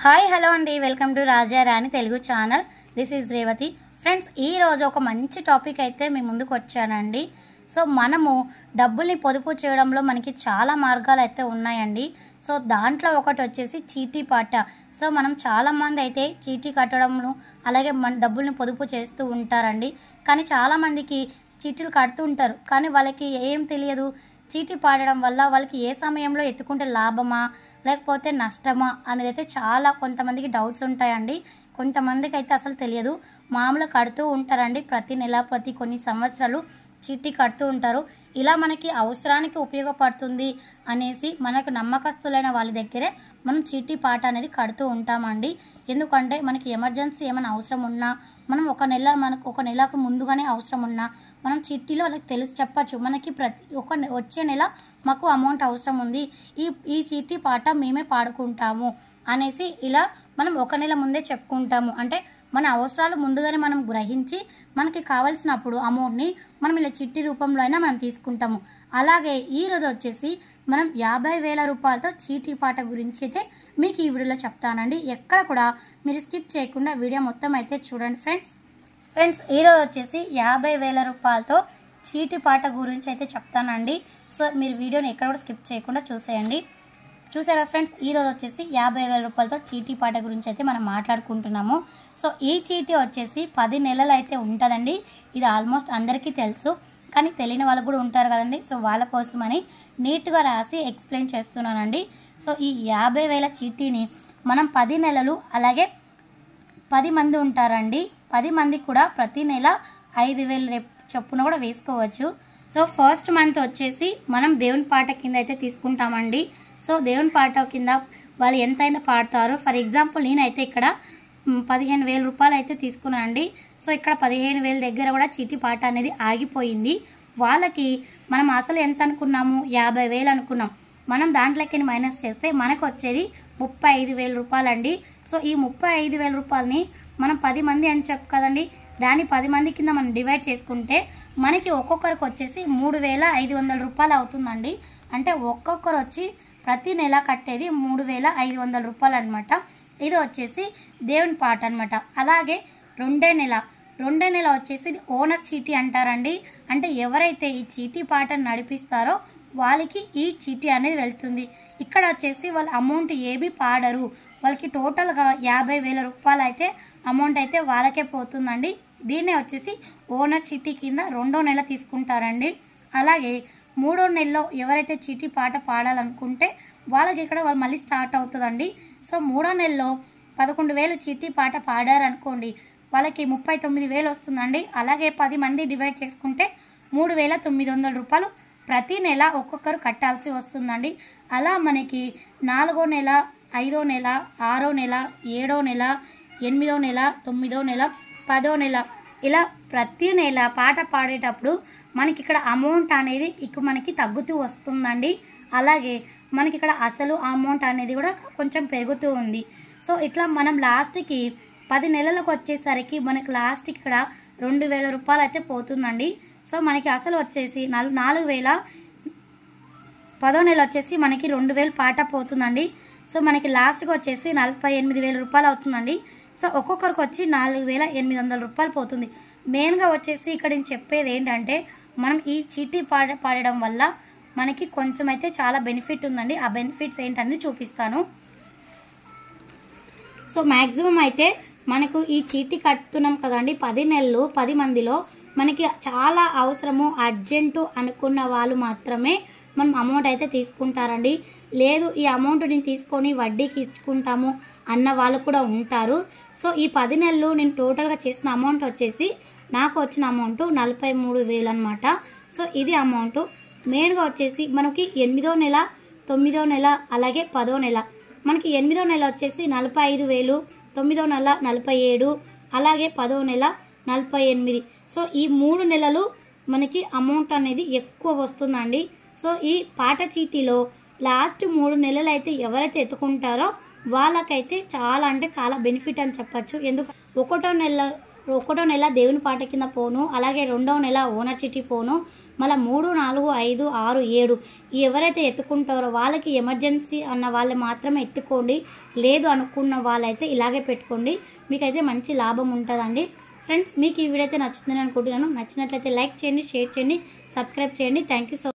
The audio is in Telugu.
హాయ్ హలో అండి, welcome to Raja Rani Telugu channel. This is Revathi. Friends, ఈరోజు ఒక మంచి టాపిక్ అయితే మీ ముందుకు వచ్చానండి. సో మనము డబ్బుల్ని పొదుపు చేయడంలో మనకి చాలా మార్గాలు అయితే ఉన్నాయండి. సో దాంట్లో ఒకటి వచ్చేసి చీటీ పాట. సో మనం చాలామంది అయితే చీటీ కట్టడంను అలాగే మన డబ్బుల్ని పొదుపు చేస్తూ ఉంటారండి. కానీ చాలామందికి చీటీలు కడుతూ ఉంటారు, కానీ వాళ్ళకి ఏం తెలియదు. చీటీ పాడడం వల్ల వాళ్ళకి ఏ సమయంలో ఎత్తుకుంటే లాభమా లేకపోతే నష్టమా అనేది అయితే చాలా కొంతమందికి డౌట్స్ ఉంటాయండి. కొంతమందికి అయితే అసలు తెలియదు. మామూలుగా కడుతూ ఉంటారండి, ప్రతి నెల ప్రతి కొన్ని సంవత్సరాలు చీటీ కడుతూ ఉంటారు. ఇలా మనకి అవసరానికి ఉపయోగపడుతుంది అనేసి మనకు నమ్మకస్తులైన వాళ్ళ దగ్గరే మనం చీటీ పాట అనేది కడుతూ ఉంటామండి. ఎందుకంటే మనకి ఎమర్జెన్సీ ఏమైనా అవసరం ఉన్నా, మనం మనకు ఒక నెలకు ముందుగానే అవసరం ఉన్నా మనం చిట్టీలో వాళ్ళకి తెలిసి చెప్పచ్చు, మనకి వచ్చే నెల మాకు అమౌంట్ అవసరం ఉంది, ఈ చీటీ పాట మేమే పాడుకుంటాము అనేసి ఇలా మనం ఒక నెల ముందే చెప్పుకుంటాము. అంటే మన అవసరాలు ముందుగానే మనం గ్రహించి మనకి కావాల్సినప్పుడు అమౌంట్ని మనం ఇలా చిట్టి రూపంలో అయినా మనం తీసుకుంటాము. అలాగే ఈరోజు వచ్చేసి మనం 50,000 రూపాయలతో చీటీ పాట గురించి అయితే మీకు ఈ వీడియోలో చెప్తానండి. ఎక్కడ కూడా మీరు స్కిప్ చేయకుండా వీడియో మొత్తం అయితే చూడండి ఫ్రెండ్స్. ఈరోజు వచ్చేసి 50,000 రూపాయలతో చీటీ పాట గురించి అయితే చెప్తానండి. సో మీరు వీడియోని ఎక్కడ కూడా స్కిప్ చేయకుండా చూసేయండి. చూసారా ఫ్రెండ్స్, ఈరోజు వచ్చేసి 50,000 రూపాయలతో చీటీ పాట గురించి అయితే మనం మాట్లాడుకుంటున్నాము. సో ఈ చీటీ వచ్చేసి 10 నెలలు అయితే ఉంటుందండి. ఇది ఆల్మోస్ట్ అందరికీ తెలుసు, కానీ తెలియని వాళ్ళు కూడా ఉంటారు కదండి. సో వాళ్ళ కోసమని నీట్గా రాసి ఎక్స్ప్లెయిన్ చేస్తున్నానండి. సో ఈ 50,000 చీటీని మనం 10 నెలలు అలాగే 10 మంది ఉంటారండి. 10 మందికి కూడా ప్రతి నెల 5,000 చొప్పున కూడా వేసుకోవచ్చు. సో ఫస్ట్ మంత్ వచ్చేసి మనం దేవుని పాట కింద అయితే తీసుకుంటామండి. సో దేవుని పాట కింద వాళ్ళు ఎంతైనా పాడతారు. ఫర్ ఎగ్జాంపుల్ నేనైతే ఇక్కడ 15,000 రూపాయలు అయితే తీసుకున్నానండి. సో ఇక్కడ 15,000 దగ్గర కూడా చీటీ పాట అనేది ఆగిపోయింది. వాళ్ళకి మనం అసలు ఎంత అనుకున్నాము, 50,000 అనుకున్నాం. మనం దాంట్లోకి మైనస్ చేస్తే మనకు వచ్చేది 35,000 రూపాయలండి. సో ఈ 35,000 రూపాయలని మనం 10 మంది అని చెప్పు కదండి, దాన్ని 10 మంది కింద మనం డివైడ్ చేసుకుంటే మనకి ఒక్కొక్కరికి వచ్చేసి 3,500 రూపాయలు అవుతుందండి. అంటే ఒక్కొక్కరు వచ్చి ప్రతి నెల కట్టేది 3,500 రూపాయలు అనమాట. ఇది వచ్చేసి దేవుని పాట అనమాట. అలాగే రెండే నెల వచ్చేసి ఓనర్ చీటీ అంటారండి. అంటే ఎవరైతే ఈ చీటీ పాటను నడిపిస్తారో వాళ్ళకి ఈ చీటీ అనేది వెళ్తుంది. ఇక్కడ వచ్చేసి వాళ్ళ అమౌంట్ ఏమీ పాడరు. వాళ్ళకి టోటల్గా 50,000 రూపాయలు అయితే అమౌంట్ అయితే వాళ్ళకే పోతుందండి. దీన్నే వచ్చేసి ఓనర్ చీటీ కింద రెండో నెల తీసుకుంటారండి. అలాగే మూడో నెలలో ఎవరైతే చీటీ పాట పాడాలనుకుంటే వాళ్ళకి ఇక్కడ వాళ్ళు మళ్ళీ స్టార్ట్ అవుతుందండి. సో మూడో నెలలో 11,000 చీటీ పాట పాడారనుకోండి, వాళ్ళకి 39,000 వస్తుందండి. అలాగే 10 మంది డివైడ్ చేసుకుంటే 3,900 రూపాయలు ప్రతి నెల ఒక్కొక్కరు కట్టాల్సి వస్తుందండి. అలా మనకి 4వ నెల, 5వ నెల, 6వ నెల, 7వ నెల, 8వ నెల, 9వ నెల, 10వ నెల ఇలా ప్రతి నెల పాట పాడేటప్పుడు మనకి ఇక్కడ అమౌంట్ అనేది ఇక్కడ మనకి తగ్గుతూ వస్తుందండి. అలాగే మనకి ఇక్కడ అసలు అమౌంట్ అనేది కూడా కొంచెం పెరుగుతూ ఉంది. సో ఇట్లా మనం లాస్ట్కి 10 నెలలకు వచ్చేసరికి మనకి లాస్ట్కి ఇక్కడ 2,000 రూపాయలు అయితే పోతుందండి. సో మనకి అసలు వచ్చేసి 4,000, 10వ నెల వచ్చేసి మనకి 2,000 పాట పోతుందండి. సో మనకి లాస్ట్కి వచ్చేసి 48,000 రూపాయలు అవుతుందండి. సో ఒక్కొక్కరికి వచ్చి 4,800 రూపాయలు పోతుంది. మెయిన్గా వచ్చేసి ఇక్కడ నేను చెప్పేది ఏంటంటే మనం ఈ చీటీ పాడడం వల్ల మనకి కొంచెం అయితే చాలా బెనిఫిట్ ఉందండి. ఆ బెనిఫిట్స్ ఏంటనేది చూపిస్తాను. సో మ్యాక్సిమం అయితే మనకు ఈ చీటీ కట్టుతున్నాం కదండి, 10 నెలలు 10 మందిలో మనకి చాలా అవసరము అర్జెంటు అనుకున్న వాళ్ళు మాత్రమే మనం అమౌంట్ అయితే తీసుకుంటారండి. లేదు ఈ అమౌంట్ నేను తీసుకొని వడ్డీకి ఇచ్చుకుంటాము అన్న వాళ్ళు కూడా ఉంటారు. సో ఈ 10 నెలలు నేను టోటల్గా చేసిన అమౌంట్ వచ్చేసి నాకు వచ్చిన అమౌంట్ 43,000 అనమాట. సో ఇది అమౌంట్. మెయిన్గా వచ్చేసి మనకి 8వ నెల, 9వ నెల, అలాగే 10వ నెల. మనకి 8వ నెల వచ్చేసి 45,000, 9వ నెల 47, అలాగే 10వ నెల 48. సో ఈ 3 నెలలు మనకి అమౌంట్ అనేది ఎక్కువ వస్తుందండి. సో ఈ పాట చీటీలో లాస్ట్ 3 నెలలు అయితే ఎవరైతే ఎత్తుకుంటారో వాళ్ళకైతే చాలా అంటే చాలా బెనిఫిట్ అని చెప్పచ్చు. ఎందుకు 1వ నెల ఒకటో నెల దేవుని పాట కింద పోను, అలాగే రెండవ నెల ఓనర్ చిట్టి పోను, మళ్ళీ 3, 4, 5, 6, 7 ఎవరైతే ఎత్తుకుంటారో వాళ్ళకి ఎమర్జెన్సీ అన్న వాళ్ళు మాత్రమే ఎత్తుకోండి. లేదు అనుకున్న వాళ్ళైతే ఇలాగే పెట్టుకోండి, మీకైతే మంచి లాభం ఉంటుందండి. ఫ్రెండ్స్, మీకు ఈ వీడియో అయితే నచ్చుతుందని అనుకుంటున్నాను. నచ్చినట్లయితే లైక్ చేయండి, షేర్ చేయండి, సబ్స్క్రైబ్ చేయండి. Thank you so